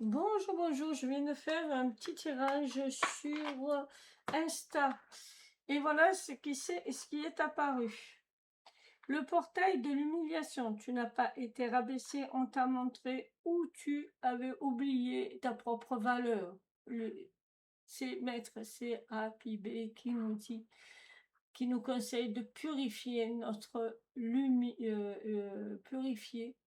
Bonjour, bonjour, je viens de faire un petit tirage sur Insta. Et voilà ce qui est apparu. Le portail de l'humiliation. Tu n'as pas été rabaissé, on t'a montré où tu avais oublié ta propre valeur. C'est Maître CAPB qui nous dit, qui nous conseille de purifier purifier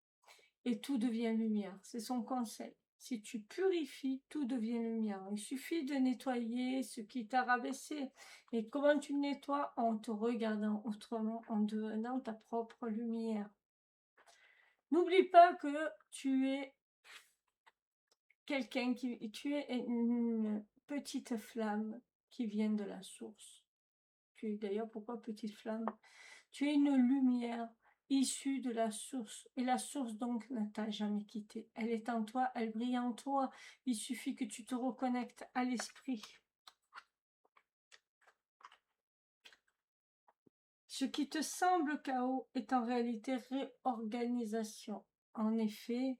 et tout devient lumière. C'est son conseil. Si tu purifies, tout devient lumière. Il suffit de nettoyer ce qui t'a rabaissé. Et comment tu le nettoies? En te regardant autrement, en devenant ta propre lumière. N'oublie pas que tu es tu es une petite flamme qui vient de la source. Tu es d'ailleurs, pourquoi petite flamme? Tu es une lumière issue de la source. Et la source donc ne t'a jamais quitté. Elle est en toi, elle brille en toi. Il suffit que tu te reconnectes à l'esprit. Ce qui te semble chaos est en réalité réorganisation. En effet,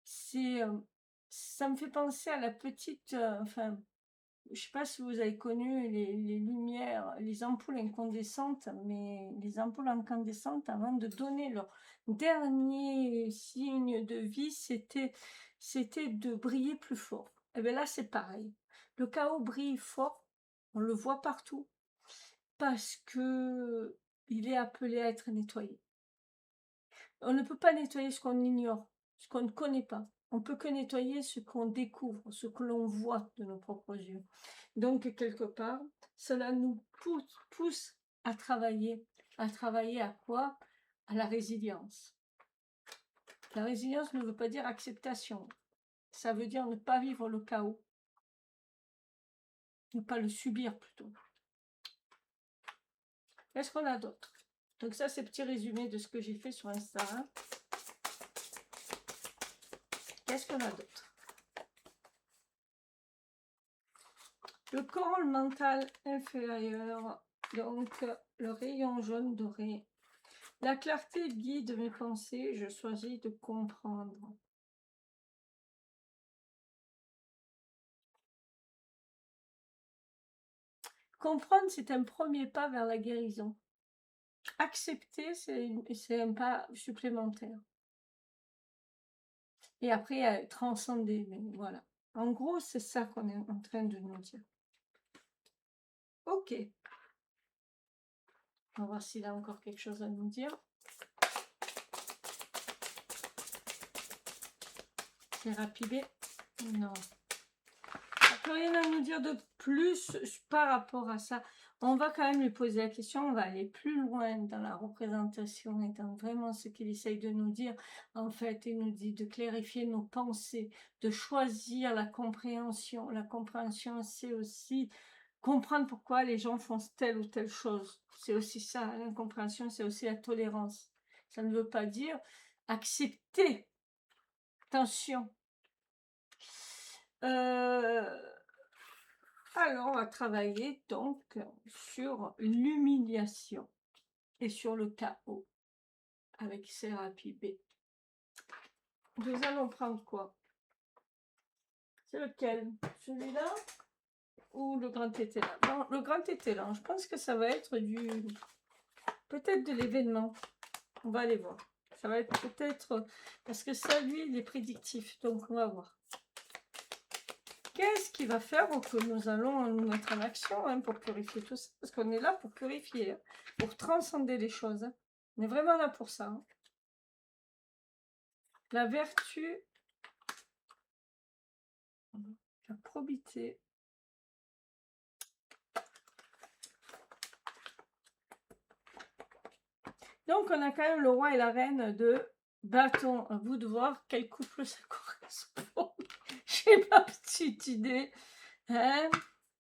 ça me fait penser à la petite, je ne sais pas si vous avez connu les lumières, les ampoules incandescentes, mais les ampoules incandescentes, avant de donner leur dernier signe de vie, c'était de briller plus fort. Et bien là, c'est pareil. Le chaos brille fort, on le voit partout, parce que il est appelé à être nettoyé. On ne peut pas nettoyer ce qu'on ignore, ce qu'on ne connaît pas. On peut que nettoyer ce qu'on découvre, ce que l'on voit de nos propres yeux. Donc, quelque part, cela nous pousse à travailler. À travailler à quoi? À la résilience. La résilience ne veut pas dire acceptation. Ça veut dire ne pas vivre le chaos. Ne pas le subir plutôt. Qu'est-ce qu'on a d'autre? Donc ça, c'est petit résumé de ce que j'ai fait sur Insta. Qu'est-ce qu'on a d'autre? Le corps mental inférieur, donc le rayon jaune doré. La clarté guide mes pensées, je choisis de comprendre. Comprendre, c'est un premier pas vers la guérison. Accepter, c'est un pas supplémentaire. Et après, transcender, mais voilà. En gros, c'est ça qu'on est en train de nous dire. Ok. On va voir s'il a encore quelque chose à nous dire. C'est rapide. Non. Il n'y a plus rien à nous dire de plus par rapport à ça. On va quand même lui poser la question, on va aller plus loin dans la représentation et dans vraiment ce qu'il essaye de nous dire. En fait, il nous dit de clarifier nos pensées, de choisir la compréhension. La compréhension, c'est aussi comprendre pourquoi les gens font telle ou telle chose. C'est aussi ça, l'incompréhension, c'est aussi la tolérance. Ça ne veut pas dire accepter. Attention. Alors, on va travailler donc sur l'humiliation et sur le chaos avec thérapie B. Nous allons prendre quoi? C'est lequel? Celui-là ou le grand étalon? Non, le grand étalon. Je pense que ça va être peut-être de l'événement. On va aller voir. Ça va être peut-être parce que ça, lui, il est prédictif. Donc, on va voir. Qu'est-ce qui va faire que nous allons nous mettre en action pour purifier tout ça? Parce qu'on est là pour purifier, pour transcender les choses. On est vraiment là pour ça. La vertu, la probité. Donc, on a quand même le roi et la reine de bâton. À vous de voir quel couple ça correspond. J'ai ma petite idée. Hein,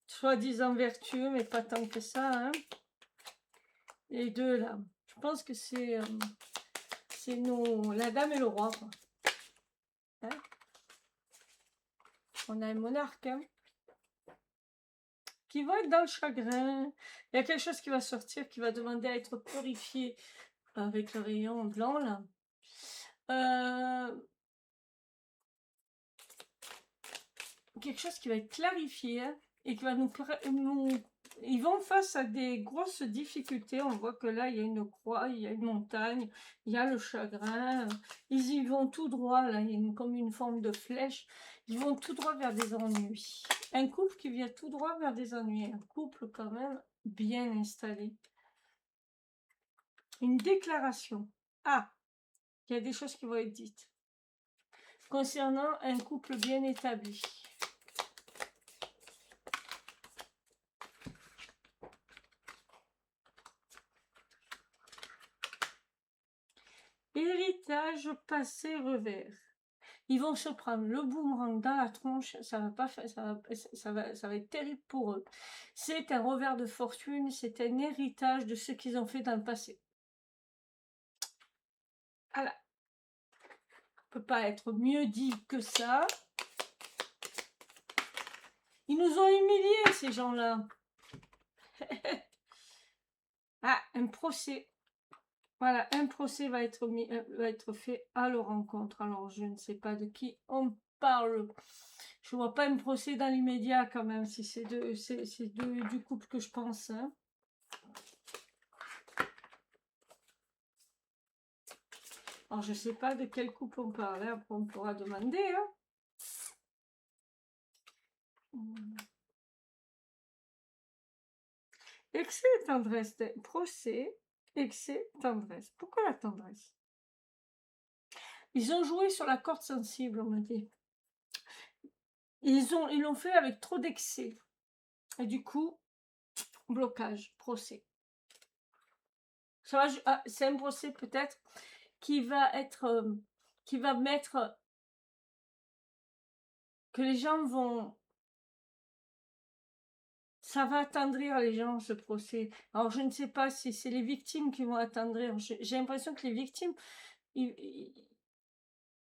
soi-disant vertueux, mais pas tant que ça. Hein. Les deux là. Je pense que c'est la dame et le roi. Quoi. Hein. On a un monarque. Hein, qui va être dans le chagrin. Il y a quelque chose qui va sortir, qui va demander à être purifié avec le rayon blanc là. quelque chose qui va être clarifié et qui va ils vont face à des grosses difficultés. On voit que là, il y a une croix, il y a une montagne, il y a le chagrin. Ils y vont tout droit, là, il y a comme une forme de flèche. Ils vont tout droit vers des ennuis. Un couple qui vient tout droit vers des ennuis. Un couple quand même bien installé. Une déclaration. Ah, il y a des choses qui vont être dites. Concernant un couple bien établi. Héritage passé revers. Ils vont se prendre le boomerang dans la tronche, ça va pas faire, ça va être terrible pour eux. C'est un revers de fortune, c'est un héritage de ce qu'ils ont fait dans le passé. Voilà. Peut pas être mieux dit que ça. Ils nous ont humiliés, ces gens-là. Ah, un procès. Voilà, un procès va être fait à leur rencontre. Alors, je ne sais pas de qui on parle. Je vois pas un procès dans l'immédiat quand même, si c'est du couple que je pense. Hein. Alors, je sais pas de quel couple on parle. Hein. Après, on pourra demander. Hein. Excès de tendresse. Procès, excès, tendresse. Pourquoi la tendresse? Ils ont joué sur la corde sensible, on m'a dit. Ils l'ont fait avec trop d'excès. Et du coup, blocage, procès. C'est un procès peut-être qui va mettre que les gens vont, ça va attendrir les gens, ce procès. Alors je ne sais pas si c'est les victimes qui vont attendrir. J'ai l'impression que les victimes,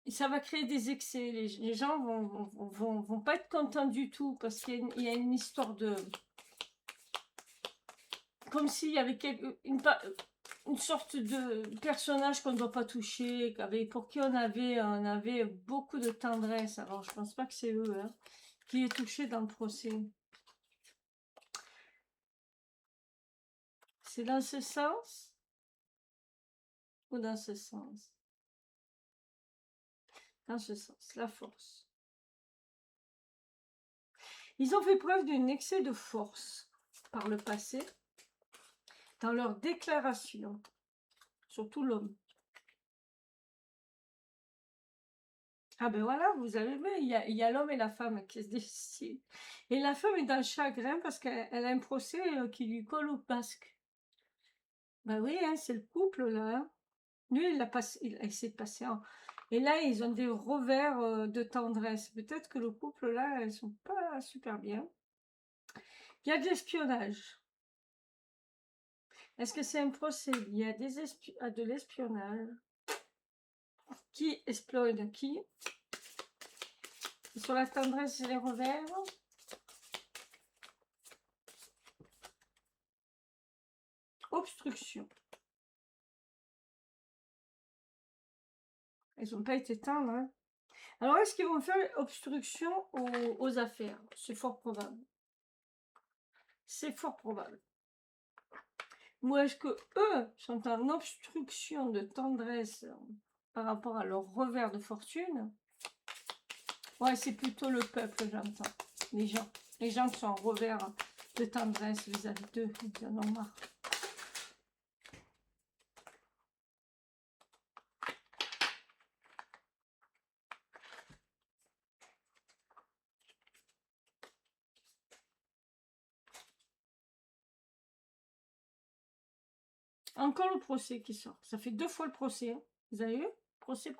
ça va créer des excès. Les gens vont pas être contents du tout parce qu'il y a une histoire de, comme s'il y avait une sorte de personnage qu'on ne doit pas toucher, pour qui on avait beaucoup de tendresse. Alors, je pense pas que c'est eux hein, qui est touché dans le procès. C'est dans ce sens ou dans ce sens? Dans ce sens, la force. Ils ont fait preuve d'un excès de force par le passé dans leur déclaration, surtout l'homme. Ah ben voilà, vous avez vu, il y a l'homme et la femme qui se décident. Et la femme est dans le chagrin parce qu'elle a un procès qui lui colle au basque. Ben oui, hein, c'est le couple là. Hein. Lui, il a essayé de passer en... Et là, ils ont des revers de tendresse. Peut-être que le couple là, elles sont pas super bien. Il y a de l'espionnage. Est-ce que c'est un procès? Il y a de l'espionnage. Qui espionne qui? Sur la tendresse et les revers. Obstruction. Elles n'ont pas été tendres. Hein. Alors, est-ce qu'ils vont faire obstruction aux affaires? C'est fort probable. C'est fort probable. Ou est-ce que eux sont en obstruction de tendresse par rapport à leur revers de fortune? Ouais, c'est plutôt le peuple, j'entends. Les gens. Les gens qui sont en revers de tendresse vis-à-vis d'eux. Ils en ont marre. Encore le procès qui sort. Ça fait 2 fois le procès. Hein. Vous avez vu? Procès.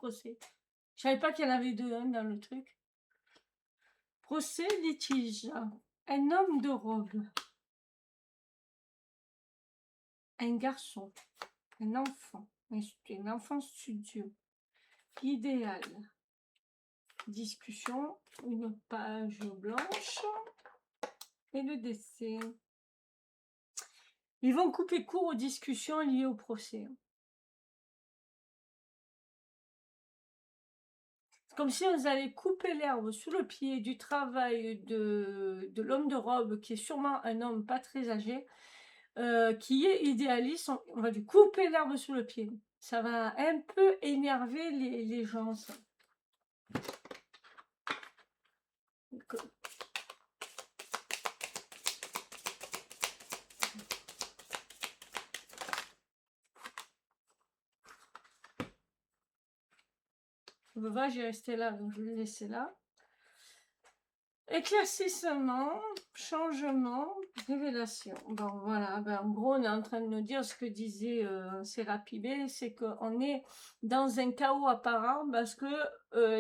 Je savais pas qu'il y en avait 2 hein, dans le truc. Procès litige. Un homme de robe. Un garçon. Un enfant studio. Idéal. Discussion. Une page blanche. Et le décès. Ils vont couper court aux discussions liées au procès. comme si on allait couper l'herbe sous le pied du travail de l'homme de robe, qui est sûrement un homme pas très âgé, qui est idéaliste, on va lui couper l'herbe sous le pied. Ça va un peu énerver les gens, ça. Je veux pas, j'ai resté là, donc je vais le laisser là. Éclaircissement, changement, révélation. Bon, voilà, ben, en gros, on est en train de nous dire ce que disait Serapi B, c'est qu'on est dans un chaos apparent parce que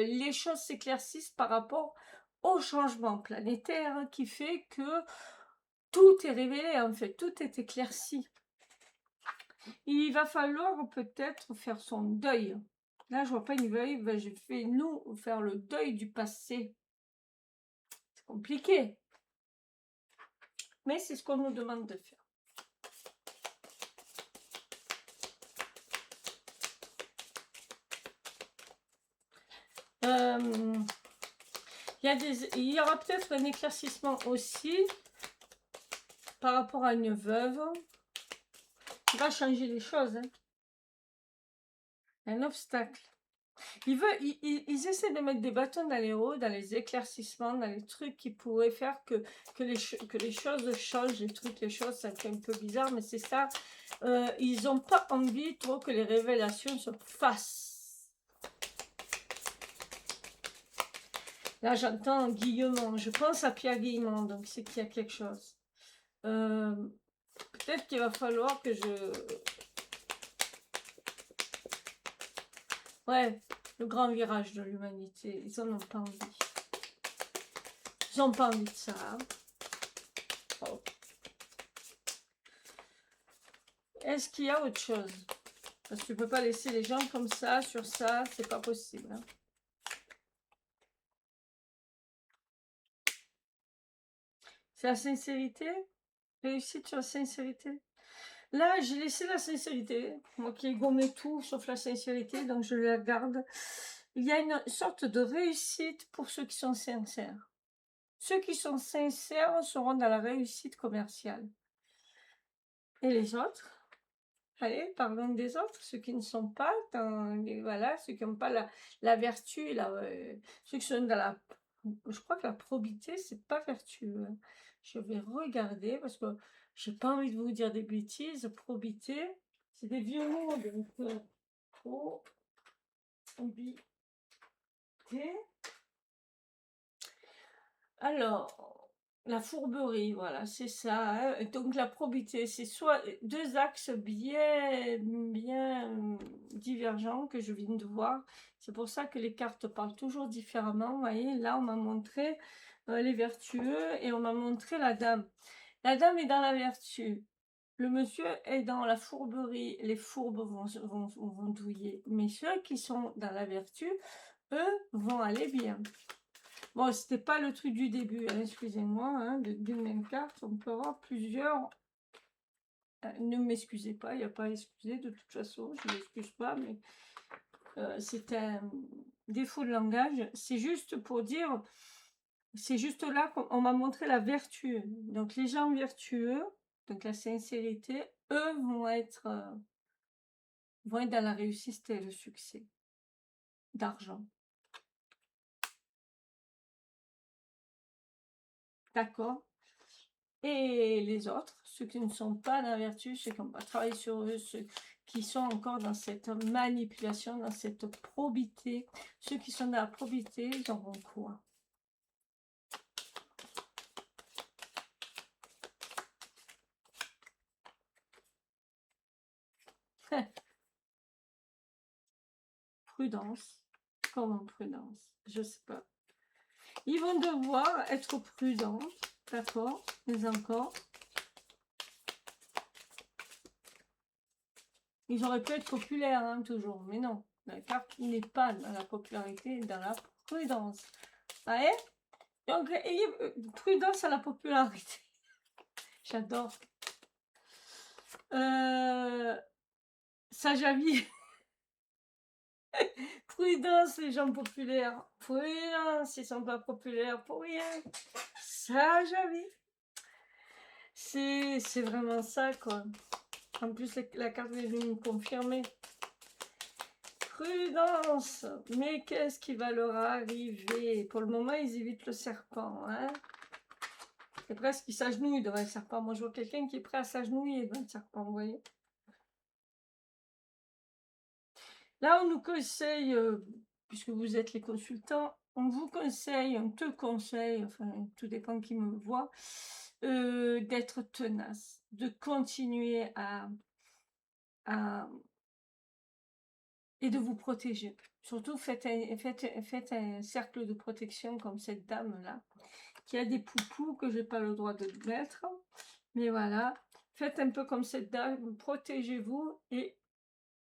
les choses s'éclaircissent par rapport au changement planétaire qui fait que tout est révélé, en fait, tout est éclairci. Il va falloir peut-être faire son deuil. Là, je vois pas une veuille, ben, je fais nous faire le deuil du passé. C'est compliqué, mais c'est ce qu'on nous demande de faire. Il y aura peut-être un éclaircissement aussi par rapport à une veuve qui va changer les choses. Hein. Un obstacle. Ils essaient de mettre des bâtons dans les roues, dans les éclaircissements, dans les trucs qui pourraient faire que les choses changent, les choses, ça fait un peu bizarre, mais c'est ça. Ils n'ont pas envie trop que les révélations se fassent. Là, j'entends Guillemont. Je pense à Pierre Guillemont, donc c'est qu'il y a quelque chose. Peut-être qu'il va falloir que je... Ouais, le grand virage de l'humanité. Ils n'en ont pas envie. Ils n'ont pas envie de ça. Oh. Est-ce qu'il y a autre chose? Parce que tu ne peux pas laisser les gens comme ça, sur ça, c'est pas possible. Hein. C'est la sincérité? Réussite sur la sincérité? Là, j'ai laissé la sincérité. Moi qui ai gommé tout sauf la sincérité, donc je la garde. Il y a une sorte de réussite pour ceux qui sont sincères. Ceux qui sont sincères seront dans la réussite commerciale. Et les autres? Allez, parlons des autres, ceux qui ne sont pas dans... Voilà, ceux qui n'ont pas la vertu, ceux qui sont dans la... Je crois que la probité, c'est pas vertueux. Je vais regarder, parce que j'ai pas envie de vous dire des bêtises. Probité, c'est des vieux mots, donc... probité... Alors, la fourberie, voilà, c'est ça. Hein. Donc la probité, c'est soit deux axes bien divergents que je viens de voir. C'est pour ça que les cartes parlent toujours différemment. Vous voyez, là, on m'a montré les vertueux et on m'a montré la dame. La dame est dans la vertu. Le monsieur est dans la fourberie. Les fourbes vont douiller. Mais ceux qui sont dans la vertu, eux, vont aller bien. Bon, c'était pas le truc du début, hein, excusez-moi, hein, d'une même carte, on peut avoir plusieurs. Ne m'excusez pas, il n'y a pas à excuser, de toute façon, je ne m'excuse pas, mais c'est un défaut de langage. C'est juste pour dire, c'est juste là qu'on m'a montré la vertu. Donc les gens vertueux, donc la sincérité, eux vont être dans la réussite et le succès d'argent. D'accord? Et les autres, ceux qui ne sont pas dans la vertu, ceux qui n'ont pas travaillé sur eux, ceux qui sont encore dans cette manipulation, dans cette probité, ceux qui sont dans la probité, ils auront quoi? Prudence. Comment prudence? Je sais pas. Ils vont devoir être prudents, d'accord? Mais encore. Ils auraient pu être populaires, hein, toujours, mais non. La carte n'est pas dans la popularité, dans la prudence. Ouais. Donc, ayez prudence à la popularité. J'adore. Sage avis. Prudence, les gens populaires. Prudence, ils sont pas populaires pour rien. Ça, jamais. C'est vraiment ça, quoi. En plus, la carte est venue me confirmer. Prudence. Mais qu'est-ce qui va leur arriver? Pour le moment, ils évitent le serpent, hein. C'est presque qu'ils s'agenouillent devant le serpent. Moi, je vois quelqu'un qui est prêt à s'agenouiller devant le serpent, vous voyez. Là, on nous conseille, puisque vous êtes les consultants, on vous conseille, on te conseille, enfin, tout dépend qui me voit, d'être tenace, de continuer à et de vous protéger. Surtout, faites un cercle de protection comme cette dame-là, qui a des poupous que j'ai pas le droit de mettre. Mais voilà, faites un peu comme cette dame, protégez-vous et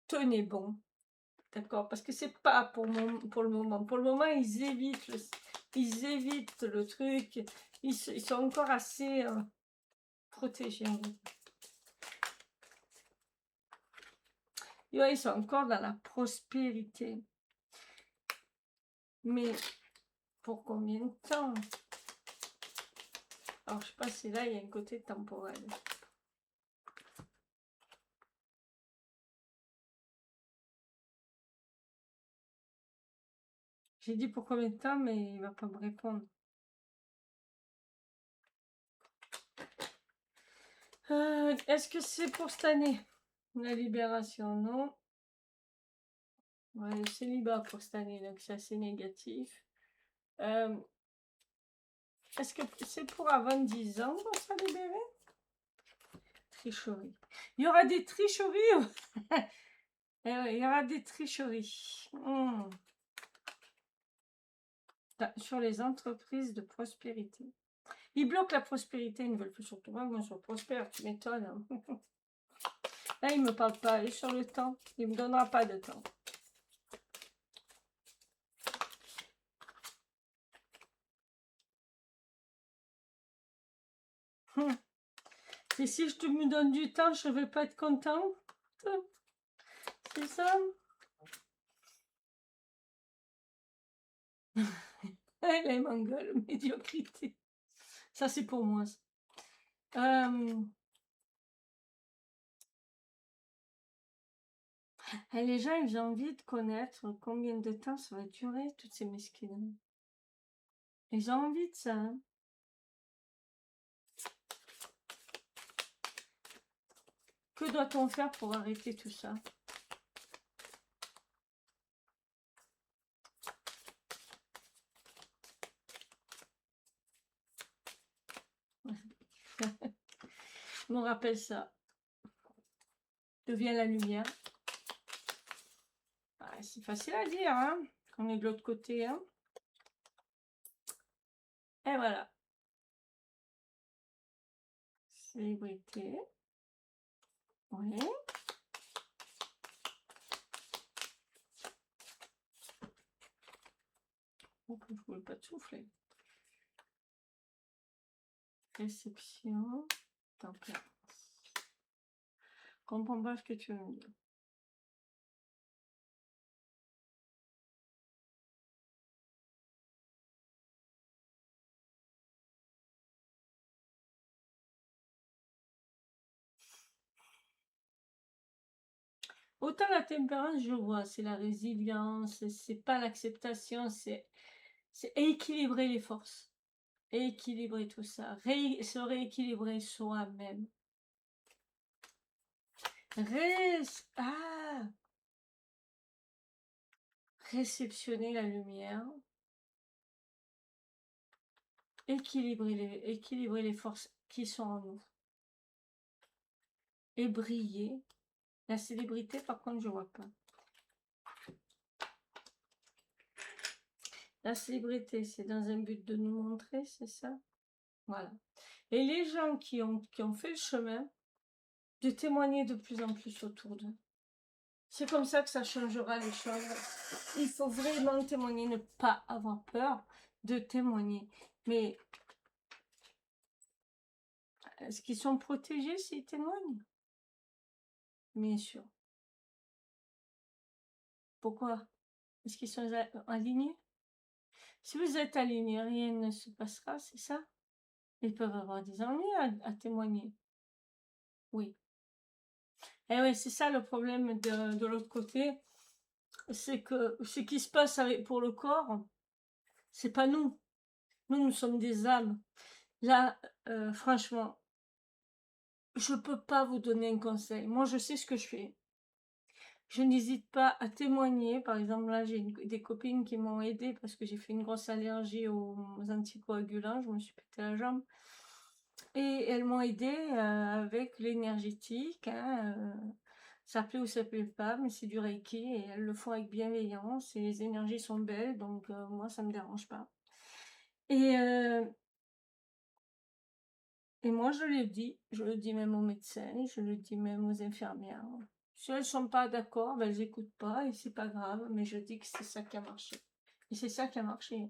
tenez bon. D'accord? Parce que c'est pas pour le moment. Pour le moment, ils évitent le truc. Ils sont encore assez protégés. Et ouais, ils sont encore dans la prospérité. Mais pour combien de temps? Alors, je sais pas si là, il y a un côté temporel. J'ai dit pour combien de temps, mais il va pas me répondre. Est-ce que c'est pour cette année? La libération, non. Ouais, le célibat pour cette année, donc c'est assez négatif. Est-ce que c'est pour avant 10 ans qu'on sera libéré? Tricherie. Il y aura des tricheries. Eh ouais, il y aura des tricheries. Sur les entreprises de prospérité. Ils bloquent la prospérité, ils ne veulent plus surtout pas que moi je sois prospère, tu m'étonnes. Hein. Là, il ne me parle pas. Et sur le temps, il ne me donnera pas de temps. Et si je te me donne du temps, je ne vais pas être content. C'est ça? Elle m'engueule, médiocrité. Ça, c'est pour moi. Les gens, ils ont envie de connaître combien de temps ça va durer, toutes ces mesquineries. Ils ont envie de ça. Hein. Que doit-on faire pour arrêter tout ça? On me rappelle ça. Devient la lumière. Ah, c'est facile à dire, hein, quand on est de l'autre côté. Hein. Et voilà. Célébrité. Oui. Oh, je ne voulais pas te souffler. Réception. Tempérance. Je comprends pas ce que tu veux me dire. Autant la tempérance, je vois, c'est la résilience, c'est pas l'acceptation, c'est équilibrer les forces, équilibrer tout ça, se rééquilibrer soi-même. Réceptionner la lumière, équilibrer les forces qui sont en nous et briller. La célébrité, par contre, je vois pas. La célébrité, c'est dans un but de nous montrer, c'est ça? Voilà. Et les gens qui ont fait le chemin, de témoigner de plus en plus autour d'eux. C'est comme ça que ça changera les choses. Il faut vraiment témoigner, ne pas avoir peur de témoigner. Mais est-ce qu'ils sont protégés s'ils témoignent? Bien sûr. Pourquoi? Est-ce qu'ils sont alignés? Si vous êtes alignés, rien ne se passera, c'est ça? Ils peuvent avoir des ennuis à témoigner. Oui. Et oui, c'est ça le problème de l'autre côté. C'est que ce qui se passe pour le corps, c'est pas nous. Nous sommes des âmes. Là, franchement, je peux pas vous donner un conseil. Moi, je sais ce que je fais. Je n'hésite pas à témoigner. Par exemple, là, j'ai des copines qui m'ont aidée parce que j'ai fait une grosse allergie aux anticoagulants. Je me suis pété la jambe. Et elles m'ont aidée avec l'énergétique. Hein, ça plaît ou ça plaît pas, mais c'est du Reiki et elles le font avec bienveillance et les énergies sont belles, donc moi, ça me dérange pas. Et moi, je le dis même aux médecins, je le dis même aux infirmières. Si elles sont pas d'accord, ben, elles n'écoutent pas et c'est pas grave, mais je dis que c'est ça qui a marché. Et c'est ça qui a marché,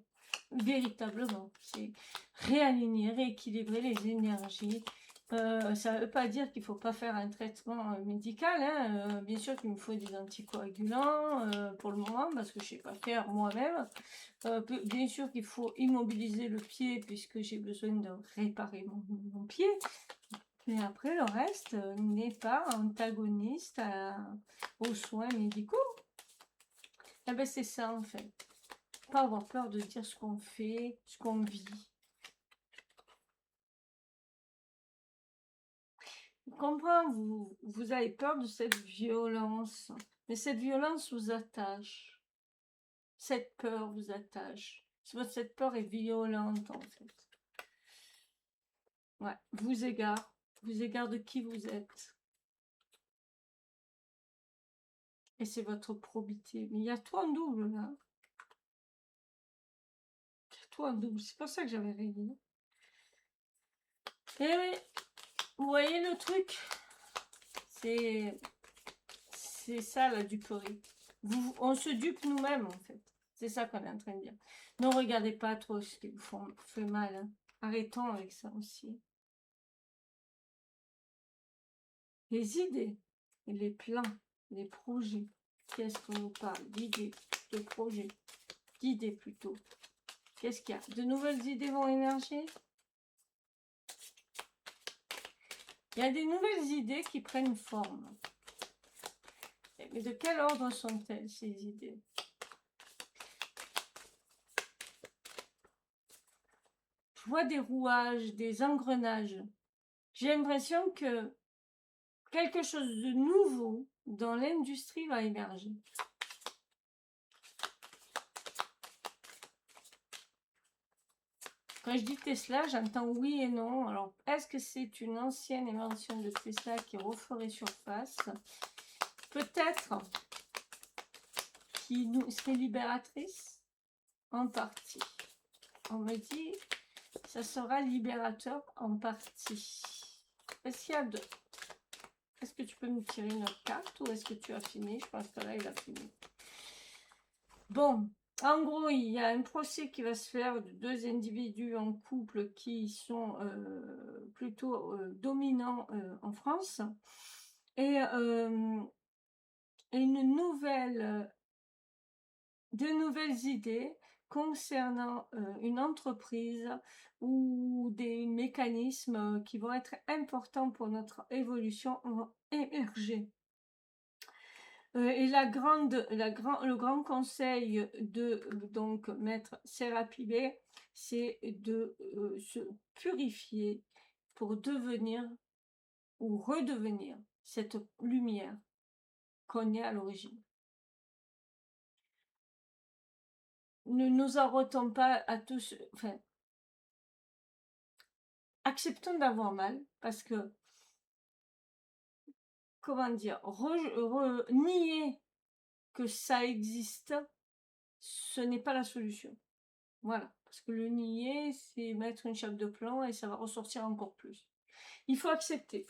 véritablement. C'est réaligner, rééquilibrer les énergies. Ça ne veut pas dire qu'il ne faut pas faire un traitement médical. Hein. Bien sûr qu'il me faut des anticoagulants pour le moment, parce que je ne sais pas faire moi-même. Bien sûr qu'il faut immobiliser le pied, puisque j'ai besoin de réparer mon pied. Mais après, le reste n'est pas antagoniste aux soins médicaux. Eh ben, c'est ça, en fait. Pas avoir peur de dire ce qu'on fait, ce qu'on vit. Je comprends, vous avez peur de cette violence. Mais cette violence vous attache. Cette peur vous attache. Cette peur est violente, en fait. Ouais, vous égare de qui vous êtes. Et c'est votre probité. Mais il y a tout en double, là. Il y a tout en double. C'est pour ça que j'avais rêvé. Eh oui, vous voyez le truc? C'est ça, la duperie. On se dupe nous-mêmes, en fait. C'est ça qu'on est en train de dire. Ne regardez pas trop ce qui vous fait mal. Hein. Arrêtons avec ça aussi. Les idées, les plans, les projets. Qu'est-ce qu'on nous parle? D'idées, de projets. D'idées plutôt. Qu'est-ce qu'il y a? De nouvelles idées vont émerger? Il y a des nouvelles idées qui prennent forme. Mais de quel ordre sont-elles, ces idées? Je vois des rouages, des engrenages. J'ai l'impression que quelque chose de nouveau dans l'industrie va émerger. Quand je dis Tesla, j'entends oui et non. Alors, est-ce que c'est une ancienne invention de Tesla qui referait surface? Peut-être qui serait libératrice? En partie. On me dit, ça sera libérateur en partie. Est-ce qu'il y a deux? Est-ce que tu peux me tirer une autre carte ou est-ce que tu as fini? Je pense que là, il a fini. Bon, en gros, il y a un procès qui va se faire de deux individus en couple qui sont plutôt dominants en France. Et de nouvelles idées concernant une entreprise ou des mécanismes qui vont être importants pour notre évolution vont émerger. Et le grand conseil de donc maître Serapi Bey, c'est de se purifier pour devenir ou redevenir cette lumière qu'on est à l'origine. Ne nous arrêtons pas à tous, enfin, acceptons d'avoir mal, parce que, comment dire, nier que ça existe, ce n'est pas la solution. Voilà, parce que le nier, c'est mettre une chape de plomb et ça va ressortir encore plus. Il faut accepter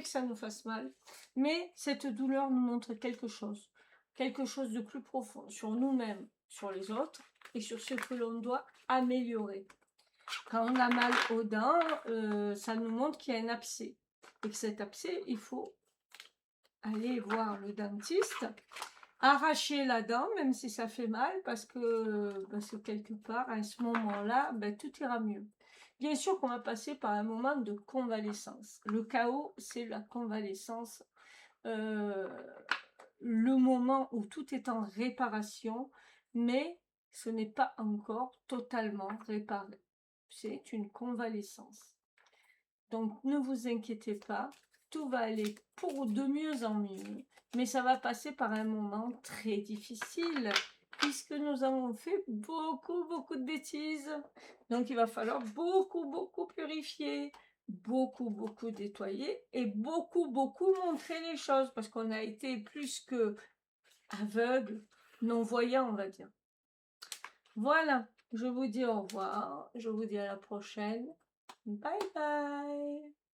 que ça nous fasse mal, mais cette douleur nous montre quelque chose de plus profond sur nous-mêmes, sur les autres et sur ce que l'on doit améliorer. Quand on a mal aux dents, ça nous montre qu'il y a un abcès et que cet abcès, il faut aller voir le dentiste arracher la dent, même si ça fait mal, parce que quelque part, à ce moment-là, ben, tout ira mieux. Bien sûr qu'on va passer par un moment de convalescence. Le chaos, c'est la convalescence, euh, le moment où tout est en réparation, mais ce n'est pas encore totalement réparé. C'est une convalescence. Donc ne vous inquiétez pas, tout va aller pour de mieux en mieux, mais ça va passer par un moment très difficile, puisque nous avons fait beaucoup de bêtises. Donc il va falloir beaucoup purifier, beaucoup nettoyer et beaucoup montrer les choses, parce qu'on a été plus que aveugle, non-voyant, on va dire. Voilà, je vous dis au revoir, je vous dis à la prochaine. Bye bye.